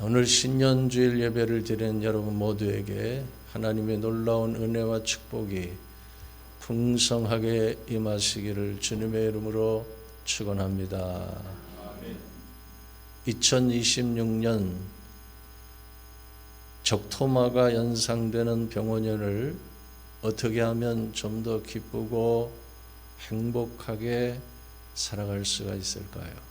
오늘 신년주일 예배를 드리는 여러분 모두에게 하나님의 놀라운 은혜와 축복이 풍성하게 임하시기를 주님의 이름으로 축원합니다. 2026년 적토마가 연상되는 병원년을 어떻게 하면 좀 더 기쁘고 행복하게 살아갈 수가 있을까요?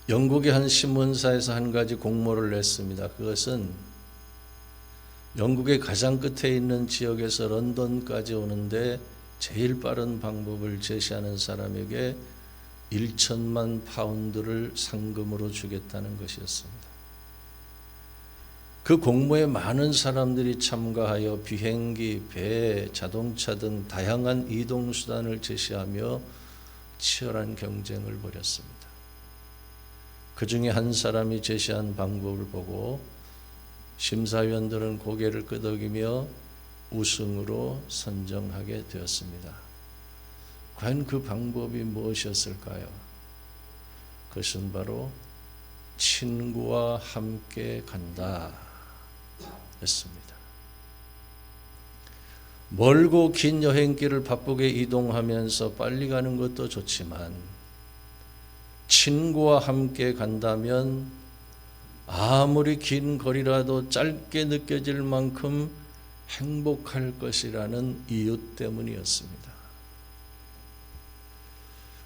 영국의 한 신문사에서 한 가지 공모를 냈습니다. 그것은 영국의 가장 끝에 있는 지역에서 런던까지 오는데 제일 빠른 방법을 제시하는 사람에게 1천만 파운드를 상금으로 주겠다는 것이었습니다. 그 공모에 많은 사람들이 참가하여 비행기, 배, 자동차 등 다양한 이동수단을 제시하며 치열한 경쟁을 벌였습니다. 그 중에 한 사람이 제시한 방법을 보고 심사위원들은 고개를 끄덕이며 우승으로 선정하게 되었습니다. 과연 그 방법이 무엇이었을까요? 그것은 바로 친구와 함께 간다 였습니다. 멀고 긴 여행길을 바쁘게 이동하면서 빨리 가는 것도 좋지만 친구와 함께 간다면 아무리 긴 거리라도 짧게 느껴질 만큼 행복할 것이라는 이유 때문이었습니다.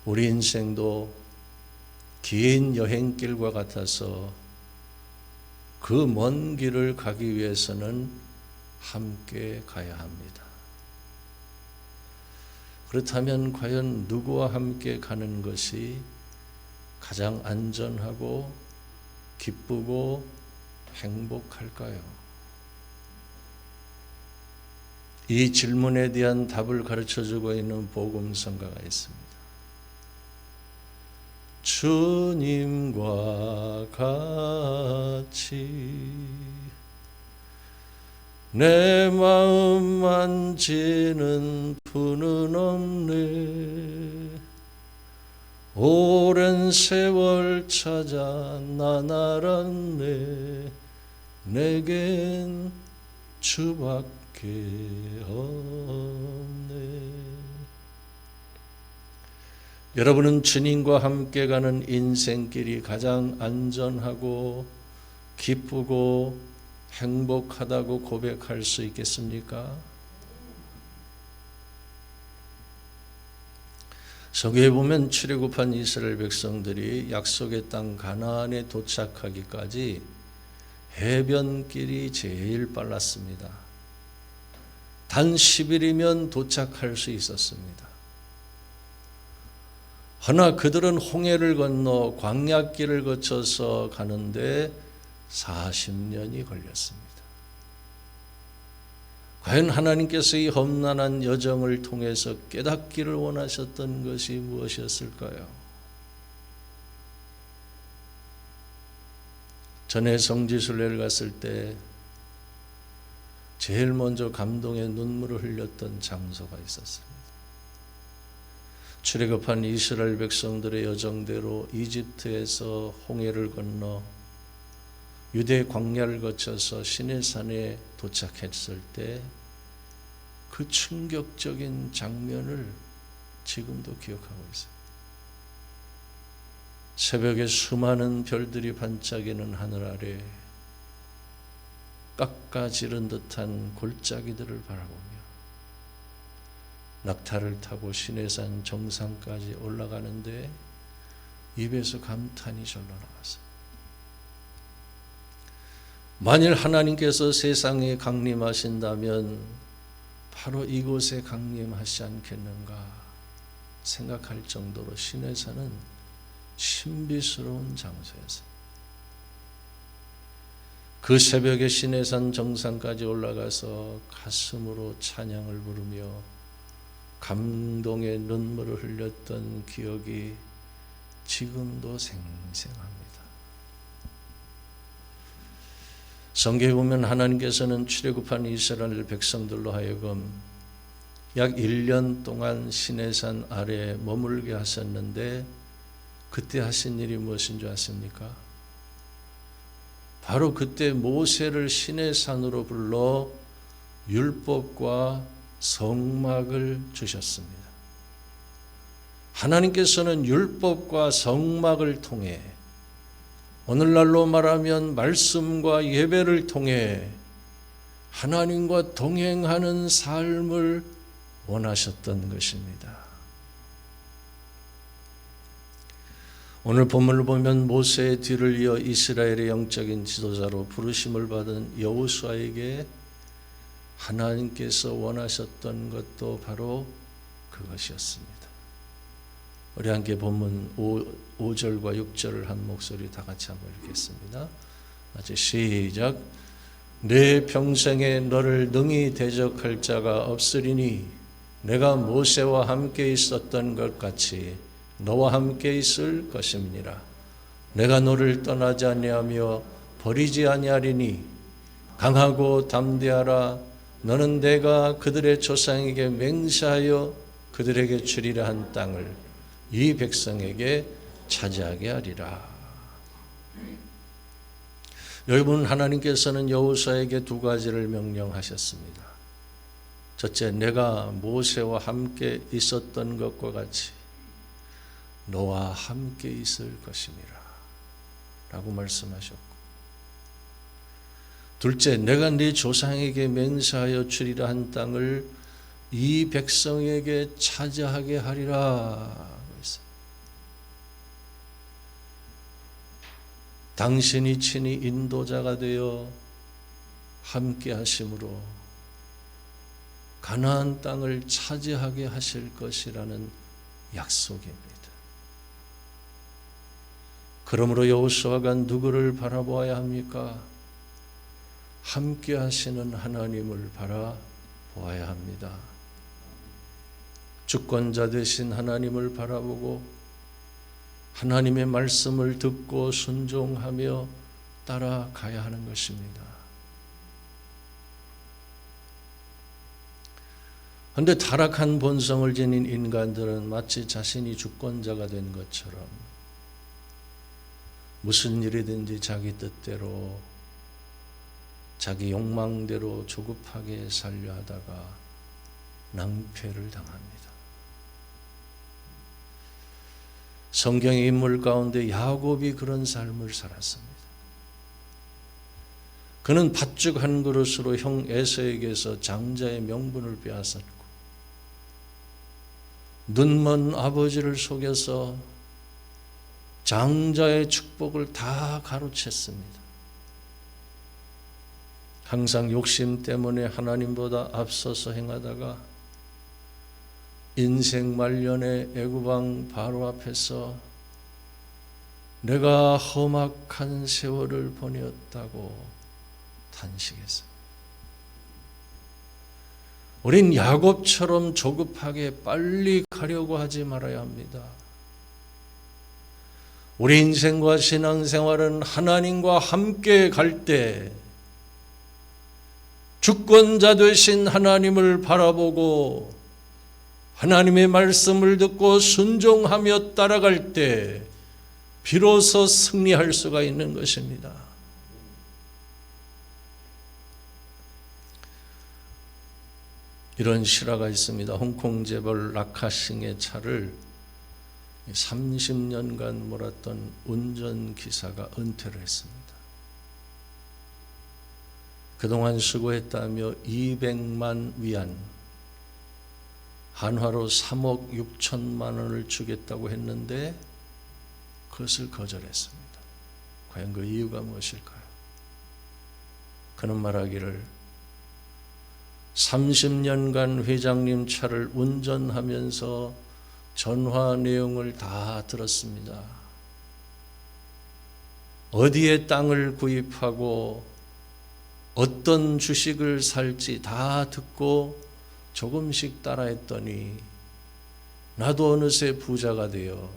우리 인생도 긴 여행길과 같아서 그 먼 길을 가기 위해서는 함께 가야 합니다. 그렇다면 과연 누구와 함께 가는 것이 가장 안전하고 기쁘고 행복할까요? 이 질문에 대한 답을 가르쳐주고 있는 복음성가가 있습니다. 주님과 같이 내 마음 만지는 분은 없네. 오랜 세월 찾아 나날았네. 내겐 주밖에 없네. 여러분은 주님과 함께 가는 인생길이 가장 안전하고 기쁘고 행복하다고 고백할 수 있겠습니까? 성경에 보면 출애굽한 이스라엘 백성들이 약속의 땅 가나안에 도착하기까지 해변길이 제일 빨랐습니다. 단 10일이면 도착할 수 있었습니다. 허나 그들은 홍해를 건너 광야길을 거쳐서 가는데 40년이 걸렸습니다. 과연 하나님께서 이 험난한 여정을 통해서 깨닫기를 원하셨던 것이 무엇이었을까요? 전에 성지순례를 갔을 때 제일 먼저 감동의 눈물을 흘렸던 장소가 있었습니다. 출애굽한 이스라엘 백성들의 여정대로 이집트에서 홍해를 건너 유대 광야를 거쳐서 시내산에 도착했을 때 그 충격적인 장면을 지금도 기억하고 있어요. 새벽에 수많은 별들이 반짝이는 하늘 아래 깎아지른 듯한 골짜기들을 바라보며 낙타를 타고 시내산 정상까지 올라가는데 입에서 감탄이 절로 나왔어요. 만일 하나님께서 세상에 강림하신다면 바로 이곳에 강림하시지 않겠는가 생각할 정도로 시내산은 신비스러운 장소였어요. 그 새벽에 시내산 정상까지 올라가서 가슴으로 찬양을 부르며 감동의 눈물을 흘렸던 기억이 지금도 생생합니다. 성경에 보면 하나님께서는 출애굽한 이스라엘 백성들로 하여금 약 1년 동안 시내산 아래에 머물게 하셨는데 그때 하신 일이 무엇인 줄 아십니까? 바로 그때 모세를 시내 산으로 불러 율법과 성막을 주셨습니다. 하나님께서는 율법과 성막을 통해, 오늘날로 말하면 말씀과 예배를 통해 하나님과 동행하는 삶을 원하셨던 것입니다. 오늘 본문을 보면 모세의 뒤를 이어 이스라엘의 영적인 지도자로 부르심을 받은 여호수아에게 하나님께서 원하셨던 것도 바로 그것이었습니다. 우리 함께 본문 5절과 6절을 한 목소리 다 같이 한번 읽겠습니다. 같이 시작. 내 평생에 너를 능히 대적할 자가 없으리니 내가 모세와 함께 있었던 것 같이 너와 함께 있을 것임이니라. 내가 너를 떠나지 아니하며 버리지 아니하리니 강하고 담대하라. 너는 내가 그들의 조상에게 맹세하여 그들에게 주리라 한 땅을 이 백성에게 차지하게 하리라. 여러분, 하나님께서는 여호수아에게 두 가지를 명령하셨습니다. 첫째, 내가 모세와 함께 있었던 것과 같이 너와 함께 있을 것임이라 라고 말씀하셨고, 둘째, 내가 네 조상에게 맹세하여 주리라 한 땅을 이 백성에게 차지하게 하리라. 당신이 친히 인도자가 되어 함께 하심으로 가나안 땅을 차지하게 하실 것이라는 약속입니다. 그러므로 여호수아가 누구를 바라보아야 합니까? 함께 하시는 하나님을 바라보아야 합니다. 주권자 되신 하나님을 바라보고 하나님의 말씀을 듣고 순종하며 따라가야 하는 것입니다. 그런데 타락한 본성을 지닌 인간들은 마치 자신이 주권자가 된 것처럼 무슨 일이든지 자기 뜻대로, 자기 욕망대로 조급하게 살려 하다가 낭패를 당합니다. 성경의 인물 가운데 야곱이 그런 삶을 살았습니다. 그는 팥죽 한 그릇으로 형 에서에게서 장자의 명분을 빼앗았고, 눈먼 아버지를 속여서 장자의 축복을 다 가로챘습니다. 항상 욕심 때문에 하나님보다 앞서서 행하다가 인생 말년에 애굽왕 바로 앞에서 내가 험악한 세월을 보내었다고 탄식했습니다. 우린 야곱처럼 조급하게 빨리 가려고 하지 말아야 합니다. 우리 인생과 신앙생활은 하나님과 함께 갈 때 주권자 되신 하나님을 바라보고 하나님의 말씀을 듣고 순종하며 따라갈 때 비로소 승리할 수가 있는 것입니다. 이런 실화가 있습니다. 홍콩 재벌 라카싱의 차를 30년간 몰았던 운전기사가 은퇴를 했습니다. 그동안 수고했다며 200만 위안, 한화로 3억 6천만 원을 주겠다고 했는데 그것을 거절했습니다. 과연 그 이유가 무엇일까요? 그는 말하기를 30년간 회장님 차를 운전하면서 전화 내용을 다 들었습니다. 어디에 땅을 구입하고 어떤 주식을 살지 다 듣고 조금씩 따라했더니 나도 어느새 부자가 되어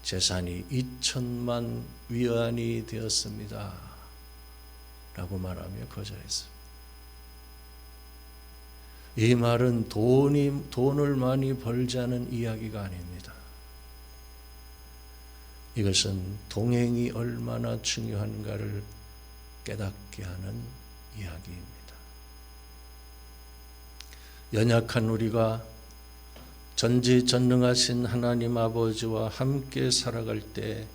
재산이 2천만 위안이 되었습니다. 라고 말하며 거절했습니다. 이 말은 돈을 많이 벌자는 이야기가 아닙니다. 이것은 동행이 얼마나 중요한가를 깨닫게 하는 이야기입니다. 연약한 우리가 전지전능하신 하나님 아버지와 함께 살아갈 때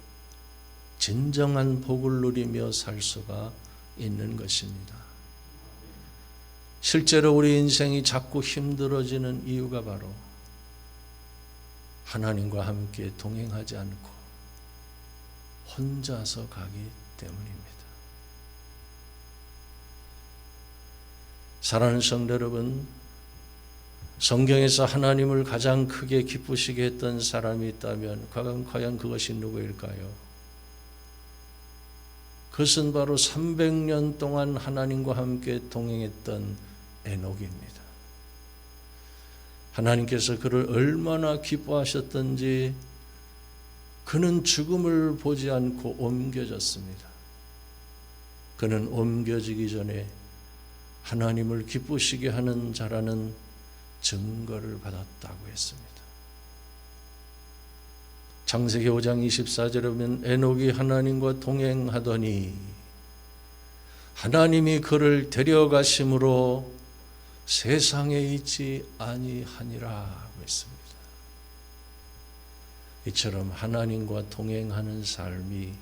진정한 복을 누리며 살 수가 있는 것입니다. 실제로 우리 인생이 자꾸 힘들어지는 이유가 바로 하나님과 함께 동행하지 않고 혼자서 가기 때문입니다. 사랑하는 성도 여러분, 성경에서 하나님을 가장 크게 기쁘시게 했던 사람이 있다면 과연 그것이 누구일까요? 그것은 바로 300년 동안 하나님과 함께 동행했던 에녹입니다. 하나님께서 그를 얼마나 기뻐하셨던지 그는 죽음을 보지 않고 옮겨졌습니다. 그는 옮겨지기 전에 하나님을 기쁘시게 하는 자라는 증거를 받았다고 했습니다. 창세기 5장 24절에 보면 에녹이 하나님과 동행하더니 하나님이 그를 데려가심으로 세상에 있지 아니하니라 했습니다. 이처럼 하나님과 동행하는 삶이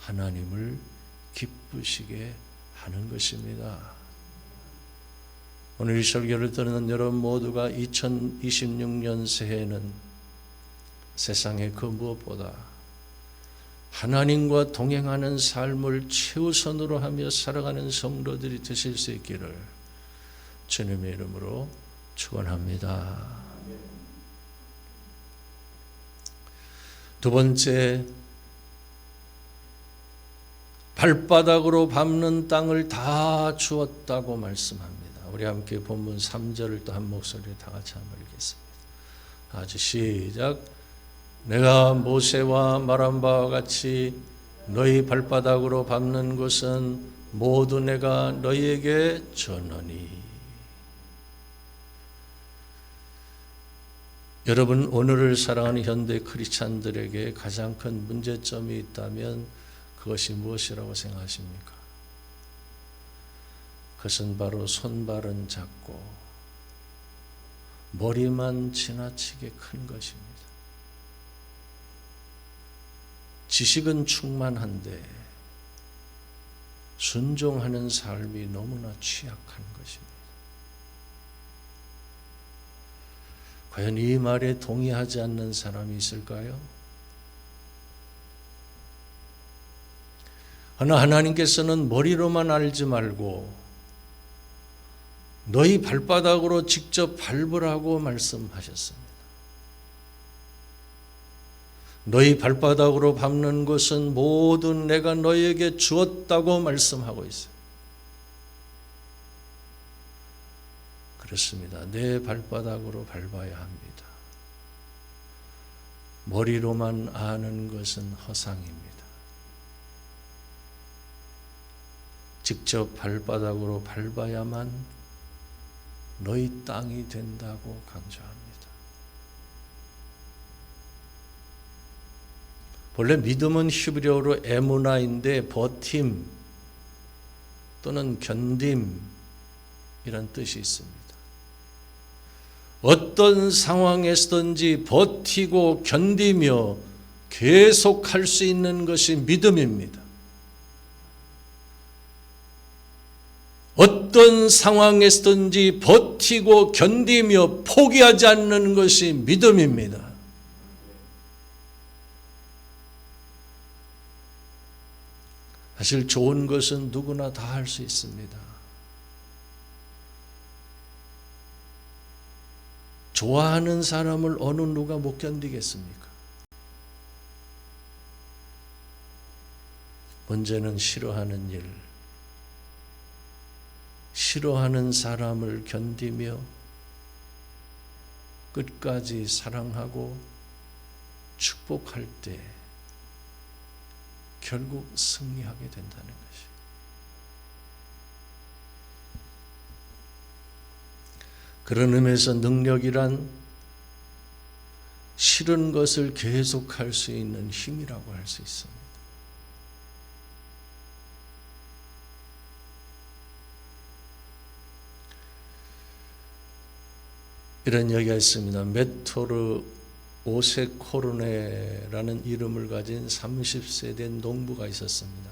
하나님을 기쁘시게 하는 것입니다. 오늘 이 설교를 듣는 여러분 모두가 2026년 새해에는 세상의 그 무엇보다 하나님과 동행하는 삶을 최우선으로 하며 살아가는 성도들이 되실 수 있기를 주님의 이름으로 축원합니다. 두 번째, 발바닥으로 밟는 땅을 다 주었다고 말씀합니다. 우리 함께 본문 3절을 또 한 목소리로 다 같이 한번 읽겠습니다. 아주 시작. 내가 모세와 말한 바와 같이 너희 발바닥으로 밟는 것은 모두 내가 너희에게 주노니. 여러분, 오늘을 사랑하는 현대 크리스찬들에게 가장 큰 문제점이 있다면 그것이 무엇이라고 생각하십니까? 그것은 바로 손발은 작고 머리만 지나치게 큰 것입니다. 지식은 충만한데 순종하는 삶이 너무나 취약한 것입니다. 과연 이 말에 동의하지 않는 사람이 있을까요? 그러나 하나님께서는 머리로만 알지 말고 너희 발바닥으로 직접 밟으라고 말씀하셨습니다. 너희 발바닥으로 밟는 것은 모두 내가 너희에게 주었다고 말씀하고 있어요. 그렇습니다. 내 발바닥으로 밟아야 합니다. 머리로만 아는 것은 허상입니다. 직접 발바닥으로 밟아야만 너희 땅이 된다고 강조합니다. 본래 믿음은 히브리어로 에무나인데 버팀 또는 견딤 이란 뜻이 있습니다. 어떤 상황에서든지 버티고 견디며 계속할 수 있는 것이 믿음입니다. 어떤 상황에서든지 버티고 견디며 포기하지 않는 것이 믿음입니다. 사실 좋은 것은 누구나 다 할 수 있습니다. 좋아하는 사람을 어느 누가 못 견디겠습니까? 문제는 싫어하는 일, 싫어하는 사람을 견디며 끝까지 사랑하고 축복할 때 결국 승리하게 된다는 것이. 그런 의미에서 능력이란 싫은 것을 계속할 수 있는 힘이라고 할 수 있습니다. 이런 얘기가 있습니다. 메토르 오세코르네라는 이름을 가진 30세 된 농부가 있었습니다.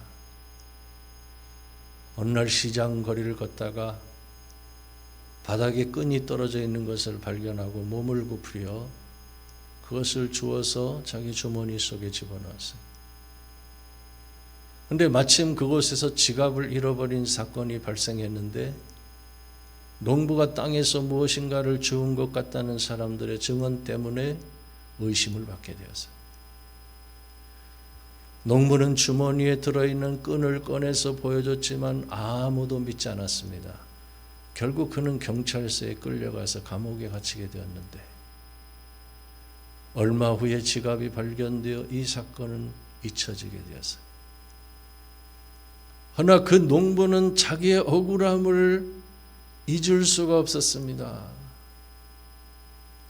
어느 날 시장 거리를 걷다가 바닥에 끈이 떨어져 있는 것을 발견하고 몸을 굽히려 그것을 주워서 자기 주머니 속에 집어넣었어요. 그런데 마침 그곳에서 지갑을 잃어버린 사건이 발생했는데 농부가 땅에서 무엇인가를 주운 것 같다는 사람들의 증언 때문에 의심을 받게 되었어요. 농부는 주머니에 들어있는 끈을 꺼내서 보여줬지만 아무도 믿지 않았습니다. 결국 그는 경찰서에 끌려가서 감옥에 갇히게 되었는데 얼마 후에 지갑이 발견되어 이 사건은 잊혀지게 되었어요. 그러나 그 농부는 자기의 억울함을 잊을 수가 없었습니다.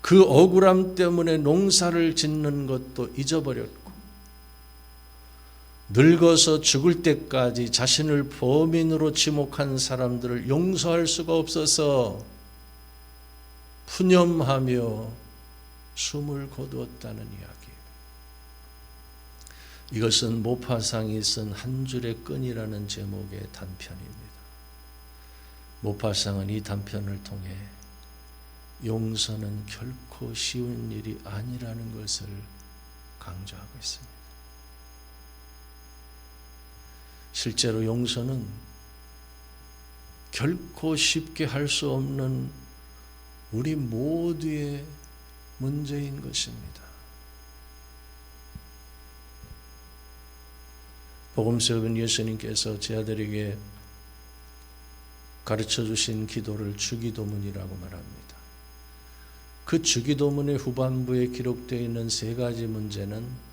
그 억울함 때문에 농사를 짓는 것도 잊어버렸고 늙어서 죽을 때까지 자신을 범인으로 지목한 사람들을 용서할 수가 없어서 푸념하며 숨을 거두었다는 이야기예요. 이것은 모파상이 쓴 한 줄의 끈이라는 제목의 단편입니다. 모파상은 이 단편을 통해 용서는 결코 쉬운 일이 아니라는 것을 강조하고 있습니다. 실제로 용서는 결코 쉽게 할 수 없는 우리 모두의 문제인 것입니다. 복음서는 예수님께서 제 아들에게 가르쳐 주신 기도를 주기도문이라고 말합니다. 그 주기도문의 후반부에 기록되어 있는 세 가지 문제는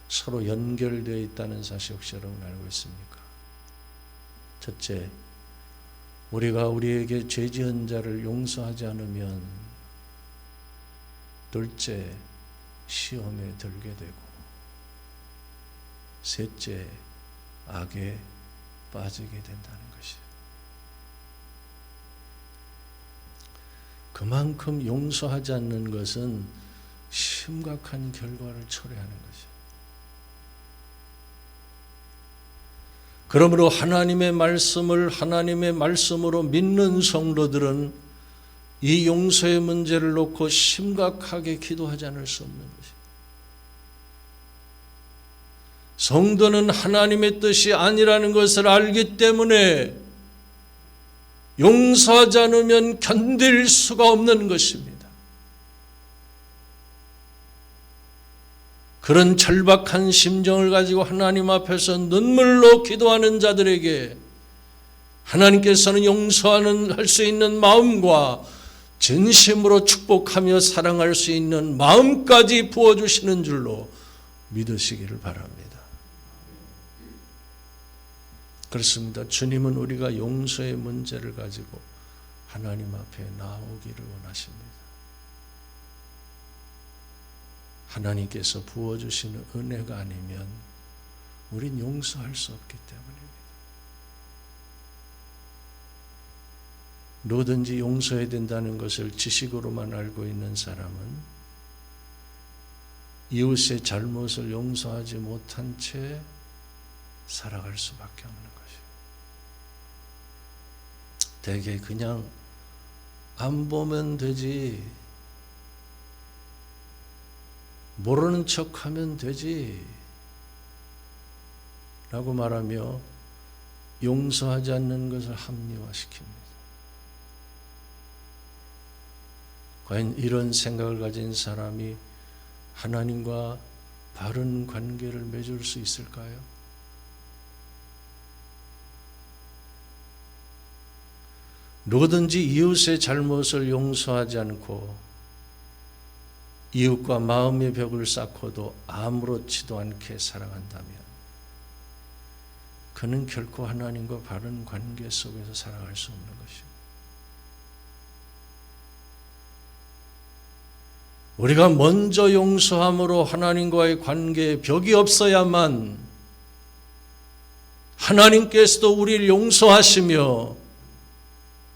서로 연결되어 있다는 사실 혹시 여러분 알고 있습니까? 첫째, 우리가 우리에게 죄 지은 자를 용서하지 않으면 둘째, 시험에 들게 되고 셋째, 악에 빠지게 된다는 것이에요. 그만큼 용서하지 않는 것은 심각한 결과를 초래하는 것이에요. 그러므로 하나님의 말씀을 하나님의 말씀으로 믿는 성도들은 이 용서의 문제를 놓고 심각하게 기도하지 않을 수 없는 것입니다. 성도는 하나님의 뜻이 아니라는 것을 알기 때문에 용서하지 않으면 견딜 수가 없는 것입니다. 그런 절박한 심정을 가지고 하나님 앞에서 눈물로 기도하는 자들에게 하나님께서는 할 수 있는 마음과 진심으로 축복하며 사랑할 수 있는 마음까지 부어주시는 줄로 믿으시기를 바랍니다. 그렇습니다. 주님은 우리가 용서의 문제를 가지고 하나님 앞에 나오기를 원하십니다. 하나님께서 부어주시는 은혜가 아니면 우린 용서할 수 없기 때문입니다. 누구든지 용서해야 된다는 것을 지식으로만 알고 있는 사람은 이웃의 잘못을 용서하지 못한 채 살아갈 수밖에 없는 것이에요. 대개 그냥 안 보면 되지, 모르는 척하면 되지 라고 말하며 용서하지 않는 것을 합리화시킵니다. 과연 이런 생각을 가진 사람이 하나님과 바른 관계를 맺을 수 있을까요? 누구든지 이웃의 잘못을 용서하지 않고 이웃과 마음의 벽을 쌓고도 아무렇지도 않게 살아간다면 그는 결코 하나님과 바른 관계 속에서 살아갈 수 없는 것입니다. 우리가 먼저 용서함으로 하나님과의 관계에 벽이 없어야만 하나님께서도 우리를 용서하시며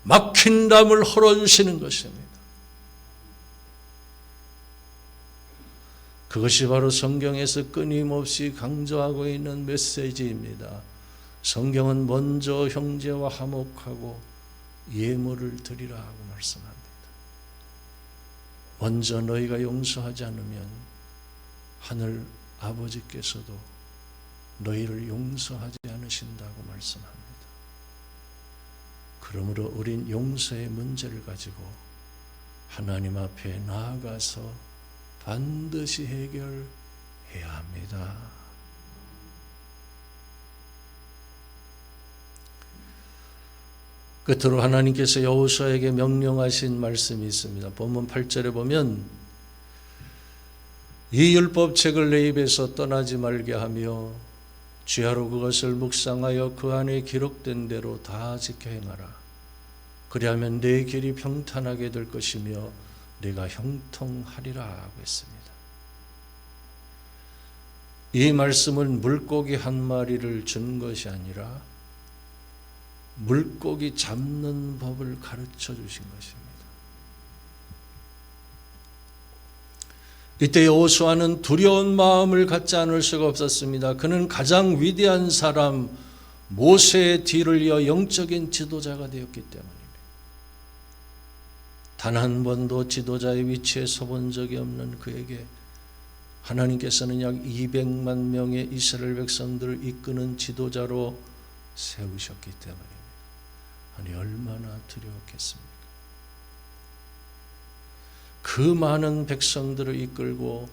막힌 담을 헐어주시는 것입니다. 그것이 바로 성경에서 끊임없이 강조하고 있는 메시지입니다. 성경은 먼저 형제와 화목하고 예물을 드리라 하고 말씀합니다. 먼저 너희가 용서하지 않으면 하늘 아버지께서도 너희를 용서하지 않으신다고 말씀합니다. 그러므로 우린 용서의 문제를 가지고 하나님 앞에 나아가서 반드시 해결해야 합니다. 끝으로 하나님께서 여호수아에게 명령하신 말씀이 있습니다. 본문 8절에 보면 이 율법책을 내 입에서 떠나지 말게 하며 주야로 그것을 묵상하여 그 안에 기록된 대로 다 지켜 행하라. 그리하면 내 길이 평탄하게 될 것이며 내가 형통하리라 하고 했습니다. 이 말씀은 물고기 한 마리를 준 것이 아니라 물고기 잡는 법을 가르쳐 주신 것입니다. 이때 여호수아는 두려운 마음을 갖지 않을 수가 없었습니다. 그는 가장 위대한 사람 모세의 뒤를 이어 영적인 지도자가 되었기 때문입니다. 단 한 번도 지도자의 위치에 서본 적이 없는 그에게 하나님께서는 약 200만 명의 이스라엘 백성들을 이끄는 지도자로 세우셨기 때문입니다. 아니 얼마나 두려웠겠습니까? 그 많은 백성들을 이끌고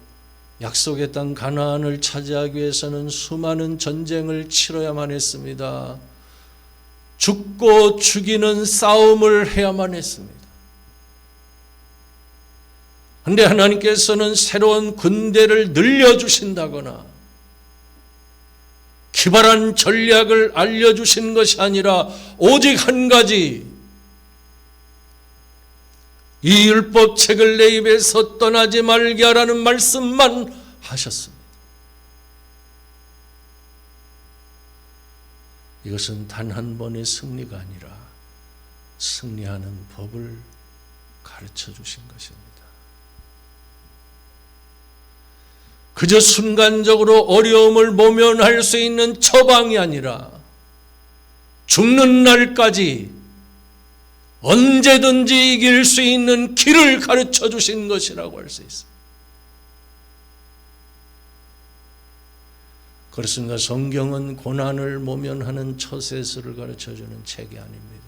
약속의 땅 가나안을 차지하기 위해서는 수많은 전쟁을 치러야만 했습니다. 죽고 죽이는 싸움을 해야만 했습니다. 그런데 하나님께서는 새로운 군대를 늘려주신다거나 기발한 전략을 알려주신 것이 아니라 오직 한 가지, 이 율법책을 내 입에서 떠나지 말게 하라는 말씀만 하셨습니다. 이것은 단 한 번의 승리가 아니라 승리하는 법을 가르쳐 주신 것입니다. 그저 순간적으로 어려움을 모면할 수 있는 처방이 아니라 죽는 날까지 언제든지 이길 수 있는 길을 가르쳐 주신 것이라고 할 수 있습니다. 그렇습니다. 성경은 고난을 모면하는 처세술을 가르쳐 주는 책이 아닙니다.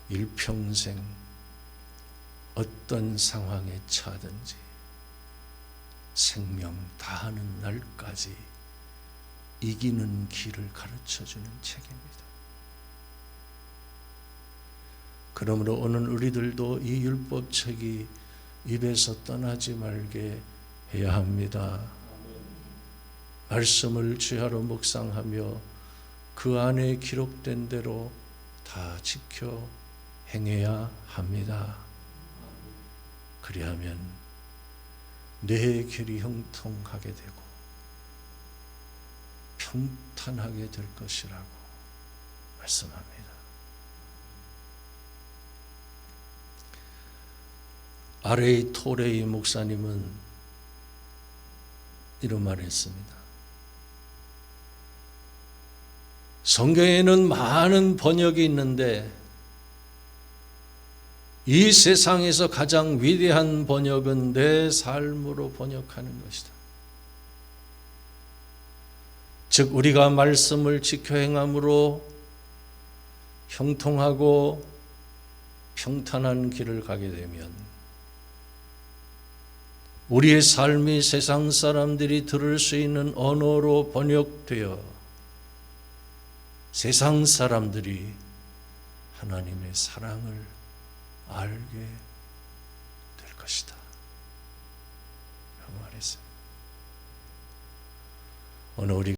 일평생 어떤 상황에 처하든지 생명 다하는 날까지 이기는 길을 가르쳐주는 책입니다. 그러므로 오늘 우리들도 이 율법책이 입에서 떠나지 말게 해야 합니다. 말씀을 주야로 묵상하며 그 안에 기록된 대로 다 지켜 행해야 합니다. 그리하면 내 길이 형통하게 되고 평탄하게 될 것이라고 말씀합니다. R.A. 토레이 목사님은 이런 말을 했습니다. 성경에는 많은 번역이 있는데 이 세상에서 가장 위대한 번역은 내 삶으로 번역하는 것이다. 즉 우리가 말씀을 지켜 행함으로 형통하고 평탄한 길을 가게 되면 우리의 삶이 세상 사람들이 들을 수 있는 언어로 번역되어 세상 사람들이 하나님의 사랑을 알게 될 것이다 라고 말했습니다. 오늘 우리